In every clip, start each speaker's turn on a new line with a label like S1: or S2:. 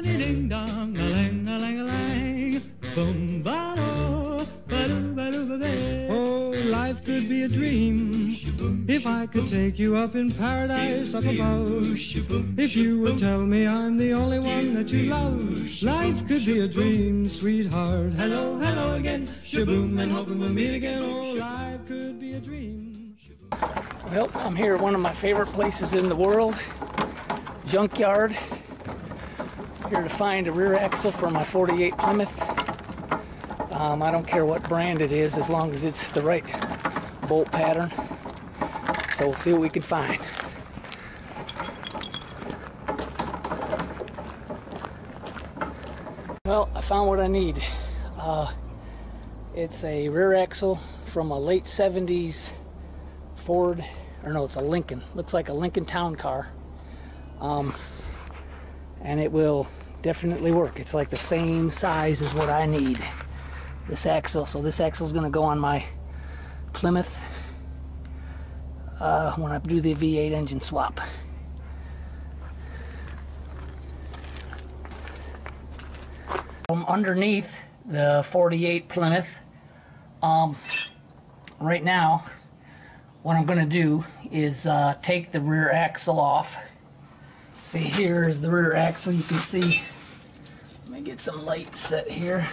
S1: ding dong, a lang a lang a lang, boom ba do, ba do ba do ba ba. Oh, life could be a dream if I could take you up in paradise up above. If you would tell me I'm the only one that you love, life could be a dream, sweetheart. Hello, hello again, shaboom, and hoping we'll meet again. Oh, life could be a dream.
S2: Well, I'm here at one of my favorite places in the world, junkyard. Here to find a rear axle for my 48 Plymouth. I don't care what brand it is as long as it's the right bolt pattern. So we'll see what we can find. Well, I found what I need. It's a rear axle from a late 70s Ford, or no, it's a Lincoln. Looks like a Lincoln Town Car. And it will definitely work. It's like the same size as what I need. This axle. So this axle is going to go on my Plymouth when I do the V8 engine swap. Underneath the 48 Plymouth, right now what I'm going to do is take the rear axle off. See, here's the rear axle. You can see, let me get some light set here.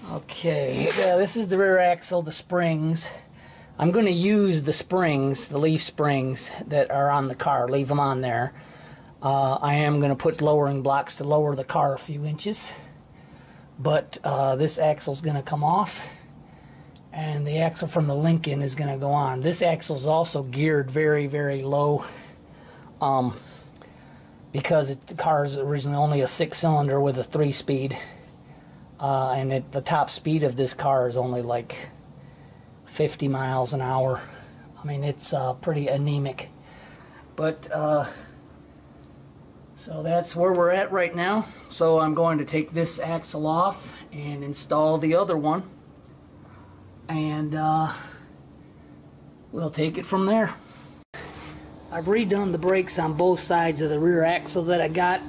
S2: Okay, yeah, this is the rear axle, the springs. I'm going to use the springs, the leaf springs that are on the car, leave them on there. I am going to put lowering blocks to lower the car a few inches. But this axle is going to come off, and the axle from the Lincoln is going to go on. This axle is also geared very, very low because the car is originally only a 6-cylinder with a 3-speed. And the top speed of this car is only like 50 miles an hour. I mean, it's pretty anemic. But so that's where we're at right now. So I'm going to take this axle off and install the other one, and we'll take it from there. I've redone the brakes on both sides of the rear axle that I got.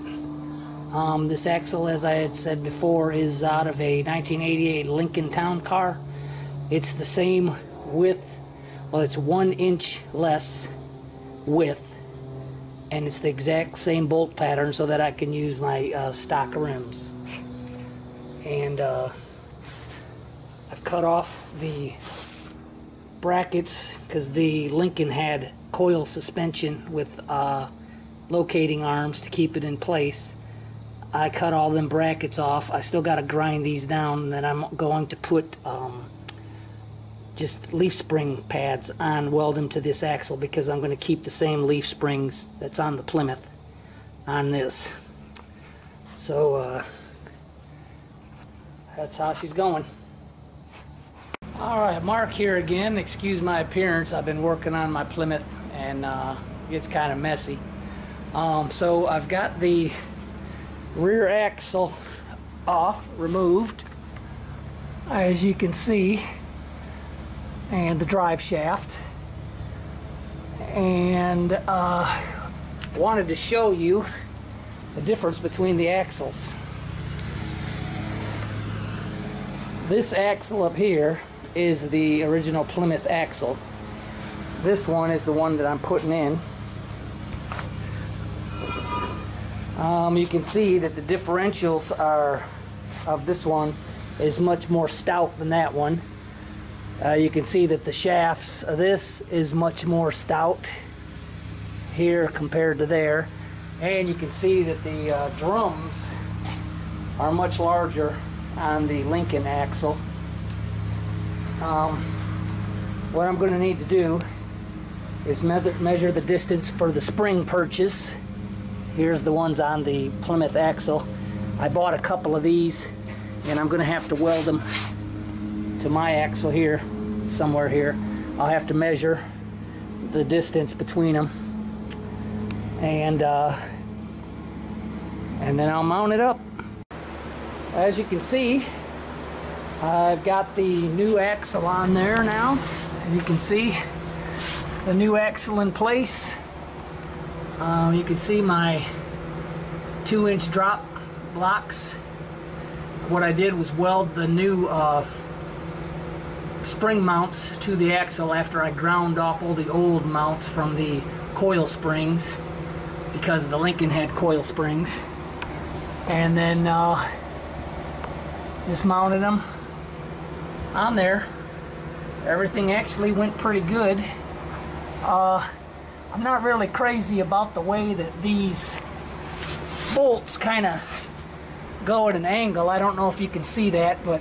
S2: This axle, as I had said before, is out of a 1988 Lincoln Town Car. It's the same width, well, it's 1 inch less width, and it's the exact same bolt pattern so that I can use my stock rims. And I've cut off the brackets because the Lincoln had coil suspension with locating arms to keep it in place. I cut all them brackets off. I still got to grind these down, and then I'm going to put just leaf spring pads on, weld them to this axle, because I'm going to keep the same leaf springs that's on the Plymouth on this. So that's how she's going. Alright, Mark here again. Excuse my appearance. I've been working on my Plymouth, and it's kind of messy. So I've got the rear axle off, removed, as you can see, and the drive shaft, and wanted to show you the difference between the axles. This axle up here is the original Plymouth axle. This one is the one that I'm putting in. You can see that the differentials of this one is much more stout than that one. You can see that the shafts of this is much more stout here compared to there, and you can see that the drums are much larger on the Lincoln axle. What I'm going to need to do is measure the distance for the spring perches. Here's the ones on the Plymouth axle. I bought a couple of these, and I'm going to have to weld them to my axle here, somewhere here. I'll have to measure the distance between them, and then I'll mount it up. As you can see, I've got the new axle on there now. As you can see, the new axle in place. You can see my 2-inch drop blocks. What I did was weld the new spring mounts to the axle after I ground off all the old mounts from the coil springs, because the Lincoln had coil springs, and then just mounted them on there. Everything actually went pretty good. I'm not really crazy about the way that these bolts kind of go at an angle. I don't know if you can see that, but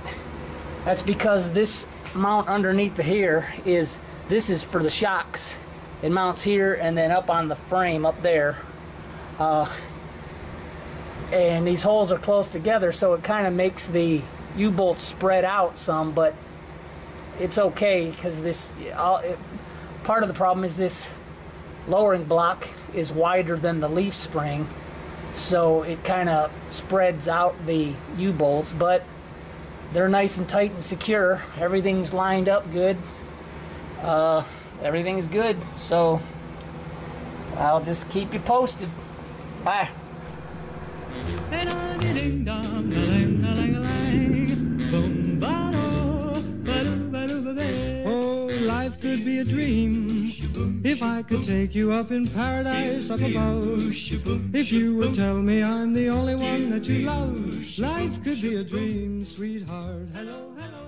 S2: that's because this mount underneath the here is, this is for the shocks. It mounts here and then up on the frame up there. And these holes are close together, so it kind of makes the U-bolt spread out some, but it's okay, because this part of the problem is this lowering block is wider than the leaf spring, so it kind of spreads out the U-bolts, but they're nice and tight and secure. Everything's lined up good. Everything's good, so I'll just keep you posted. Bye.
S1: Oh, life could be a dream if I could take you up in paradise up above. If you would tell me I'm the only one that you love. Life could be a dream, sweetheart. Hello, hello.